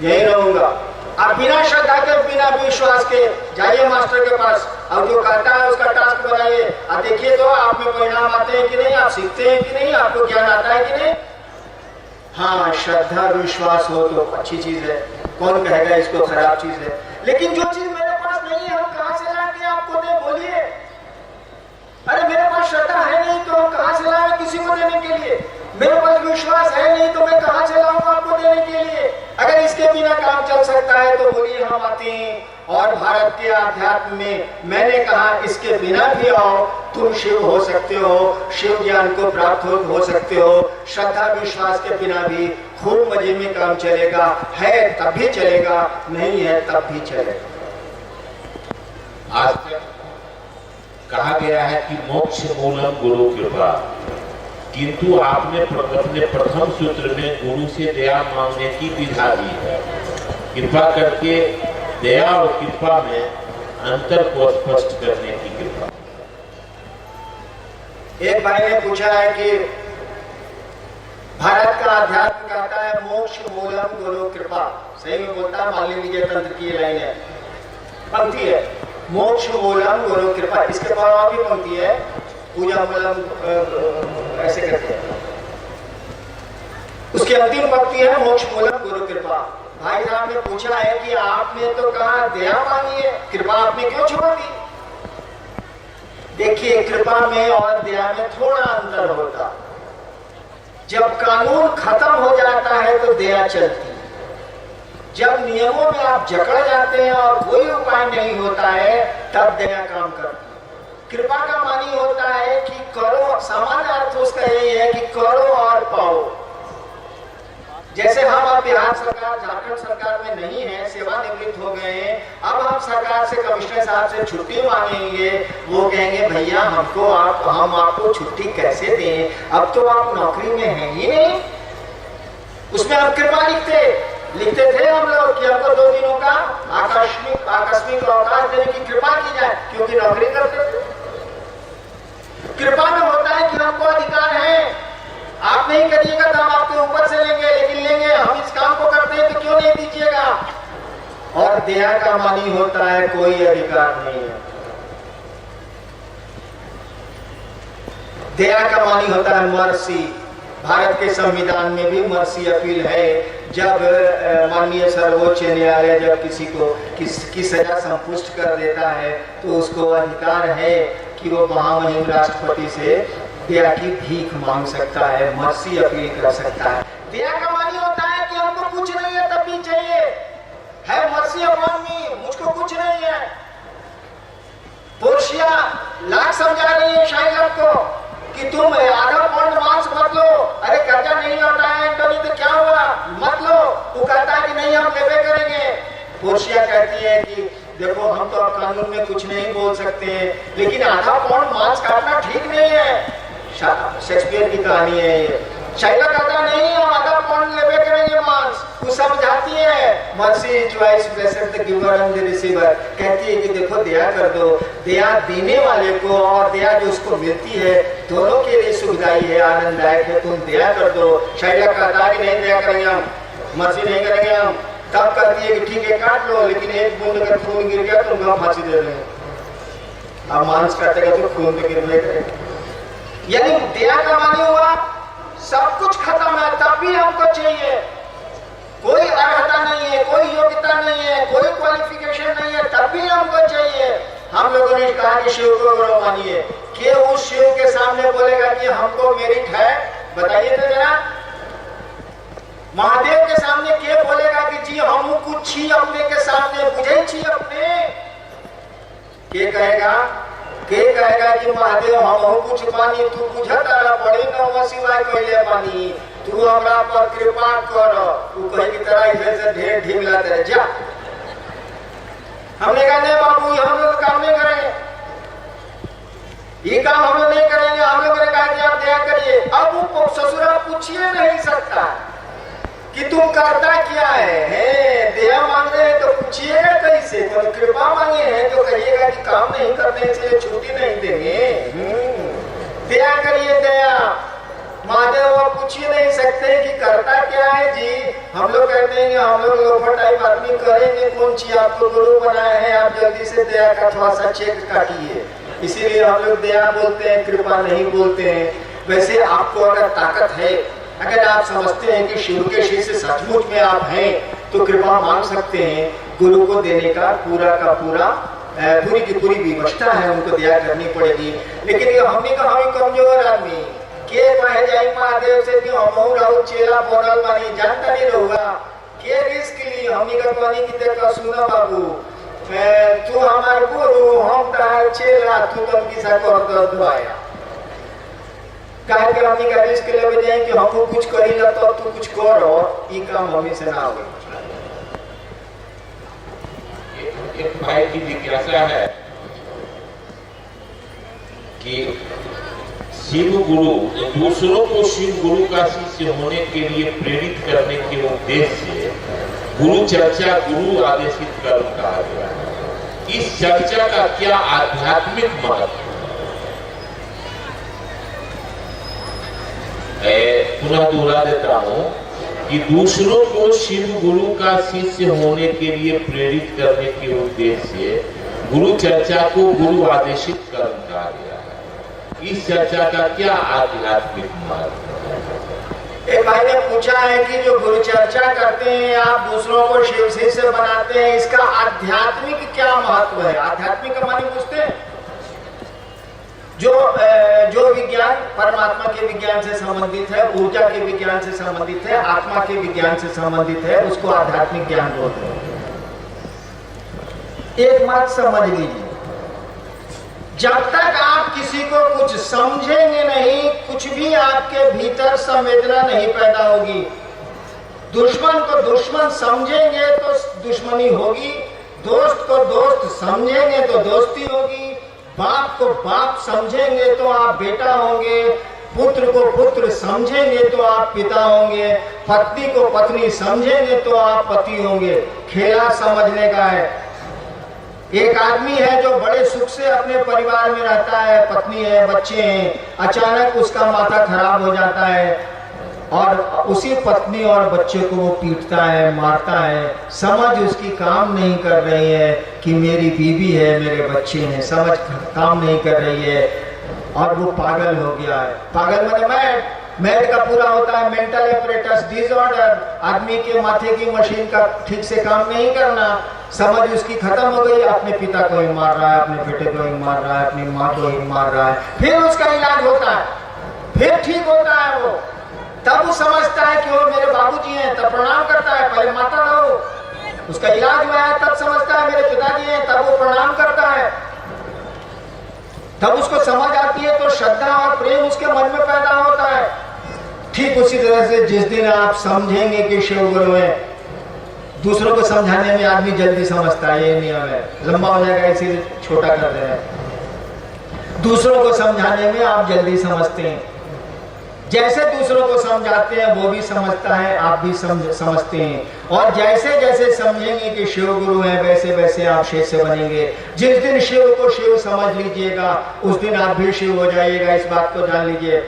यही रहूंगा। आप बिना श्रद्धा के, बिना विश्वास के जाइए मास्टर के पास, अब जो कहता है उसका टास्क बनाइए, अब देखिए तो आप में परिणाम आते हैं कि नहीं, आप सीखते हैं कि नहीं, आपको ज्ञान आता है कि नहीं। हाँ, श्रद्धा विश्वास हो तो अच्छी चीज है, कौन कहेगा इसको खराब चीज है। लेकिन जो चीज मेरे पास नहीं है, हम कहां से लाएंगे आपको दे, बोलिए। अरे मेरे पास श्रद्धा है नहीं तो हम कहां से लाएंगे किसी को देने के लिए। मेरे पास विश्वास है नहीं तो मैं कहां से लाऊंगा आपको देने के लिए। अगर इसके बिना काम चल सकता है तो बोलिए हम आते हैं। और भारत के अध्यात्म में मैंने कहा इसके बिना भी आओ, तुम शिव हो सकते हो, शिव ज्ञान को प्राप्त हो सकते हो। श्रद्धा विश्वास के बिना भी खूब मजे में काम चलेगा, है तब भी चलेगा, नहीं है तब भी चलेगा। आज तक कहा गया है कि मोक्ष मूलम गुरु कृपा, किंतु आपने अपने प्रथम सूत्र में गुरु से दया मांगने की विधा दी है। कृपा करके दया और कृपा में अंतर को स्पष्ट करने की कृपा। एक भाई ने पूछा है कि भारत का अध्यात्म कहता है मोक्ष मूलम गुरु कृपा, सही में बोलता है, मान लीजिए तंत्र की लाइन है, पंक्ति है मोक्ष मूलम गुरु कृपा, इसके बाद भी पंक्ति है पूजा मूलम, ऐसे करते हैं। उसकी अंतिम पंक्ति है मोक्ष मूलम गुरु कृपा। भाई साहब ने पूछा है कि आपने तो कहा दया मांगी है, कृपा आपने क्यों छोड़ दी। देखिए, कृपा में और दया में थोड़ा अंतर होता। जब कानून खत्म हो जाता है तो दया चलती है। जब नियमों में आप जकड़ जाते हैं और कोई उपाय नहीं होता है तब दया काम करती है। कृपा का मानी होता है कि करो, सामान्य अर्थ उसका यही है कि करो और पाओ। जैसे हम बिहार सरकार, झारखंड सरकार में नहीं है, सेवानिवृत्त हो गए हैं, अब हम सरकार से, कमिश्नर साहब से छुट्टी मांगेंगे, वो कहेंगे भैया हमको हम आपको छुट्टी कैसे दें, अब तो आप नौकरी में हैं ही नहीं। उसमें हम कृपा लिखते थे हम लोग कि हमको 2 दिनों का आकस्मिक अवकाश देने की कृपा की जाए, क्योंकि नौकरी करते थे। कृपा में होता है कि हमको अधिकार है, आप नहीं करिएगा तो हम आपके ऊपर से लेंगे, लेकिन लेंगे, हम इस काम को करते हैं तो क्यों नहीं दीजिएगा। और दया का मानी होता है कोई अधिकार नहीं है। दया का मानी होता है मर्सी। भारत के संविधान में भी मर्सी अपील है। जब माननीय सर्वोच्च न्यायालय जब किसी को की सजा संपुष्ट कर देता है तो उसको अधिकार है कि वो महामहिम राष्ट्रपति से दया की भीख मांग सकता है, मर्सी अपील कर सकता है। दया का मानी होता है कि हमको कुछ नहीं है तब भी चाहिए, है मर्सी अपॉन मी, मुझको कुछ नहीं है। पोर्शिया लाख समझा रही है शाइलर को कि तुम आधा पौंड मांस मत लो, अरे कर्जा नहीं लौटा है एंटोनी तो क्या हुआ, मत लो। वो कहता है कि नहीं हम लेवे करेंगे। पोर्शिया कहती है कि देखो हम तो अब कानून में कुछ नहीं बोल सकते हैं, लेकिन आधा पौंड मांस काटना ठीक नहीं है। शेक्सपियर की कहानी है ये। शाइला कहता नहीं हम आधा पौंड लेवे करेंगे मांस। वो समझाती है mercy is vice blessed the giver and the receiver, कहती है कि देखो दया कर दो, दया देने वाले को और दया जो उसको मिलती है दोनों के लिए सुखदायी है, आनंददायक है, तुम दया कर दो। शाइला कहता है कि नहीं दया करेंगे हम, मर्सी नहीं करेंगे हम। तब कहती है कि ठीक है काट लो, लेकिन एक बूंद अगर खून गिर गया तो हम फांसी दे रहे हैं। अब मांस काटेगा तो खून तो गिरने करेगा। यानी दया का मानी हुआ सब कुछ खत्म है तब भी हमको चाहिए, कोई अर्हता नहीं है, कोई योग्यता नहीं है, कोई क्वालिफिकेशन नहीं है, तब भी हमको चाहिए। हम लोगों ने कहा कि शिव को गुरु मानिए, कि उस शिव के सामने बोलेगा कि हमको मेरिट है, बताइए तो जरा। महादेव के सामने के बोलेगा कि जी हम कुछ छी अपने के सामने, बुझे छी अपने, के कहेगा कि महादेव हम कुछ पानी तू बुझत आला बड़ी न सिवाय कहले पानी, तू हमरा पर कृपा कर। तू कहे की तरह इधर से ढेर ढीला तेरे जा। हमने कहा नहीं बाबू हम लोग काम नहीं करेंगे, ये काम हम लोग नहीं करेंगे। हम लोग ने कहा कि आप दया करिए। अब वो ससुरा पूछिए नहीं सकता कि तुम करता क्या है, दया मांग रहे हैं तो पूछिएगा कैसे, तो कृपा मांगे हैं तो कहिएगा कि काम नहीं करने से छुट्टी नहीं देंगे। दया करिए, दया महादेव वो पूछ ही नहीं सकते कि करता क्या है जी। हम लोग कहते हैं हम लोग लोफर टाइप आदमी करेंगे कौन चीज, आपको गुरु बनाए हैं, आप जल्दी से दया का थोड़ा सा चेक काटिए। इसीलिए हम लोग दया बोलते हैं, कृपा नहीं बोलते हैं। वैसे आपको अगर ताकत है, अगर आप समझते हैं कि शिव के शिष्य सचमुच में आप हैं, तो कृपा मांग सकते हैं। गुरु को देने का पूरा पूरी की पूरी व्यवस्था है, उनको दया करनी पड़ेगी। लेकिन ये हमने कहा हम कमजोर आदमी के कहे जाई महादेव से कि हम रहू चेला बनल बानी, जानता नहीं रहूगा के रिस्क ली। हमने का पानी की देखा सुना बाबू, तू हमार गुरु हम तार चेला, तू तुम की सकर कर दुआया काहे के हमने का रिस्क लेवे जाए कि हम कुछ करी ला तो तू कुछ करो, ई काम हमें से ना होई। एक भाई की जिज्ञासा है कि शिव गुरु, दूसरों को शिव गुरु का शिष्य होने के लिए प्रेरित करने के उद्देश्य से गुरु चर्चा, गुरु आदेशित कर्म कहा गया है। इस चर्चा का क्या आध्यात्मिक महत्व है? पुनः दोहरा देता हूं कि दूसरों को शिव गुरु का शिष्य होने के लिए प्रेरित करने के उद्देश्य से गुरु चर्चा को गुरु आदेशित कर्म कहा गया है। इस चर्चा का क्या आध्यात्मिक महत्व है? एक भाई ने पूछा है कि जो गुरु चर्चा करते हैं, आप दूसरों को शिव शिष्य बनाते हैं, इसका आध्यात्मिक क्या महत्व है? आध्यात्मिक का माने पूछते हैं जो विज्ञान परमात्मा के विज्ञान से संबंधित है, ऊर्जा के विज्ञान से संबंधित है, आत्मा के विज्ञान से संबंधित है, उसको आध्यात्मिक ज्ञान बोलते हैं। एक बात समझ लीजिए, जब तक आप किसी को कुछ समझेंगे नहीं, कुछ भी आपके भीतर संवेदना नहीं पैदा होगी। दुश्मन को दुश्मन समझेंगे तो दुश्मनी होगी, दोस्त को दोस्त समझेंगे तो दोस्ती होगी, बाप को बाप समझेंगे तो आप बेटा होंगे, पुत्र को पुत्र समझेंगे तो आप पिता होंगे, पत्नी को पत्नी समझेंगे तो आप पति होंगे। खेला समझने का है। एक आदमी है जो बड़े सुख से अपने परिवार में रहता है, पत्नी है, बच्चे हैं, अचानक उसका माथा खराब हो जाता है और उसी पत्नी और बच्चे को वो पीटता है, मारता है। समझ उसकी काम नहीं कर रही है कि मेरी बीवी है, मेरे बच्चे हैं, समझ काम नहीं कर रही है और वो पागल हो गया है। पागल मतलब मैड का पूरा होता है मेंटल एपरेटस डिसऑर्डर, आदमी के माथे की मशीन का ठीक से काम नहीं करना। समझ उसकी खत्म हो गई, अपने पिता को ही मार रहा है, अपने बेटे को ही मार रहा है, अपनी माँ को ही मार रहा है। फिर उसका इलाज होता है, फिर ठीक होता है वो, तब वो समझता है कि वो मेरे बाबूजी हैं, तब प्रणाम करता है। पहले माता रहो, उसका इलाज हुआ है, तब समझता है मेरे पिताजी हैं, तब वो प्रणाम करता है। तब उसको समझ आती है तो श्रद्धा और प्रेम उसके मन में पैदा होता है। ठीक उसी तरह से जिस दिन आप समझेंगे कि शिव गुरु है, दूसरों को समझाने में आदमी जल्दी समझता है, ये नियम है, लंबा हो जाएगा इसीलिए छोटा कर रहे हैं। दूसरों को समझाने में आप जल्दी समझते हैं, जैसे दूसरों को समझाते हैं वो भी समझता है, आप भी समझते हैं। और जैसे जैसे समझेंगे कि शिव गुरु है, वैसे वैसे आप शिष्य बनेंगे। जिस दिन शिव को शिव समझ लीजिएगा, उस दिन आप भी शिव हो जाइएगा, इस बात को जान लीजिए।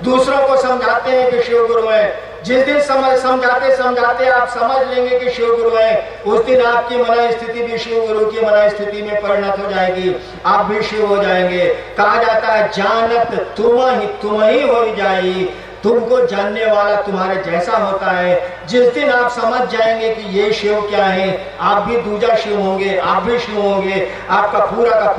दूसरों को समझाते हैं कि शिव गुरु है, जिस दिन समझाते समझाते आप समझ लेंगे कि शिव गुरु है, उस दिन आपकी मन स्थिति भी शिव गुरु की मन स्थिति में परिणत हो जाएगी, आप भी शिव हो जाएंगे। कहा जाता है जानत तुम ही हो जाई, तुमको जानने वाला तुम्हारे जैसा होता है। जिस दिन आप समझ जाएंगे कि ये शिव क्या है, आप भी दूजा शिव होंगे, आप भी शिव होंगे, आपका पूरा का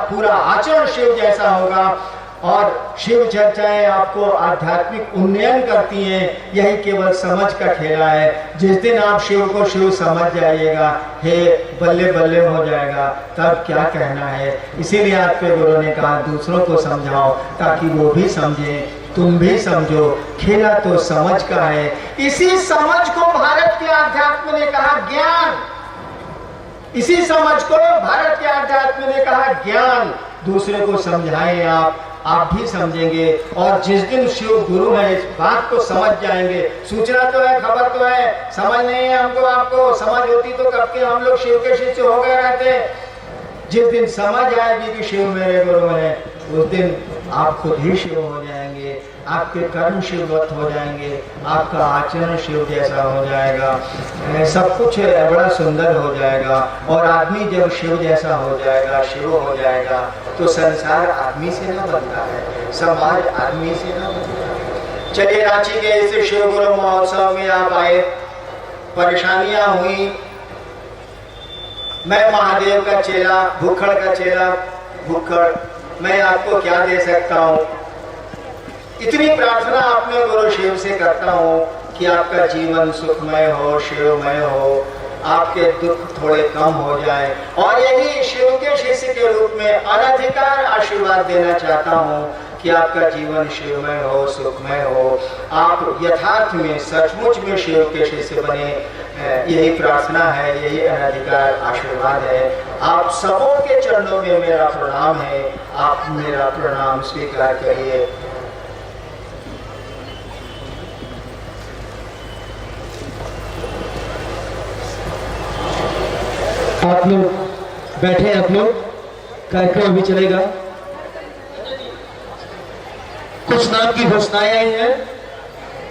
पूरा आचरण शिव जैसा होगा। और शिव चर्चाएं आपको आध्यात्मिक उन्नयन करती हैं, यही केवल समझ का खेला है। जिस दिन आप शिव को शिव समझ जाइएगा, हे बल्ले बल्ले हो जाएगा, तब क्या कहना है। इसीलिए आपके गुरु ने कहा दूसरों को समझाओ ताकि वो भी समझे, तुम भी समझो। खेला तो समझ का है। इसी समझ को भारत के आध्यात्म ने कहा ज्ञान, इसी समझ को भारत के आध्यात्म ने कहा ज्ञान। दूसरे को समझाएं, आप भी समझेंगे। और जिस दिन शिव गुरु है, इस बात को समझ जाएंगे। सूचना तो है, खबर तो है, समझ नहीं है हमको, आपको समझ होती तो कब के हम लोग शिव के शिष्य हो गए रहते। जिस दिन समझ आएगी कि शिव मेरे गुरु है, उस दिन आप खुद ही शिव हो जाएंगे। आपके कर्म शिववत हो जाएंगे, आपका आचरण शिव जैसा हो जाएगा, सब कुछ बड़ा सुंदर हो जाएगा। और आदमी जब शिव जैसा हो जाएगा, शिव हो जाएगा, तो संसार आदमी से न बनता है, समाज आदमी से न बनता है। चलिए, रांची के इस शिव गुरु महोत्सव में आप आए, परेशानियां हुई, मैं महादेव का चेला, भूखड़ का चेला, भूखड़, मैं आपको क्या दे सकता हूँ। इतनी प्रार्थना अपने गुरु शिव से करता हूँ कि आपका जीवन सुखमय हो, शिवमय हो, आपके दुख थोड़े कम हो जाए। और यही शिव के शिष्य के रूप में अनधिकार आशीर्वाद देना चाहता हूँ कि आपका जीवन शिवमय हो, सुखमय हो, आप यथार्थ में सचमुच में शिव के शिष्य बने। यही प्रार्थना है, यही अनधिकार आशीर्वाद है। आप सबों के चरणों में मेरा प्रणाम है, आप मेरा प्रणाम स्वीकार करिए। आप लोग बैठे, आप लोग, कार्यक्रम अभी चलेगा। कुछ नाम की घोषणाएं आई हैं।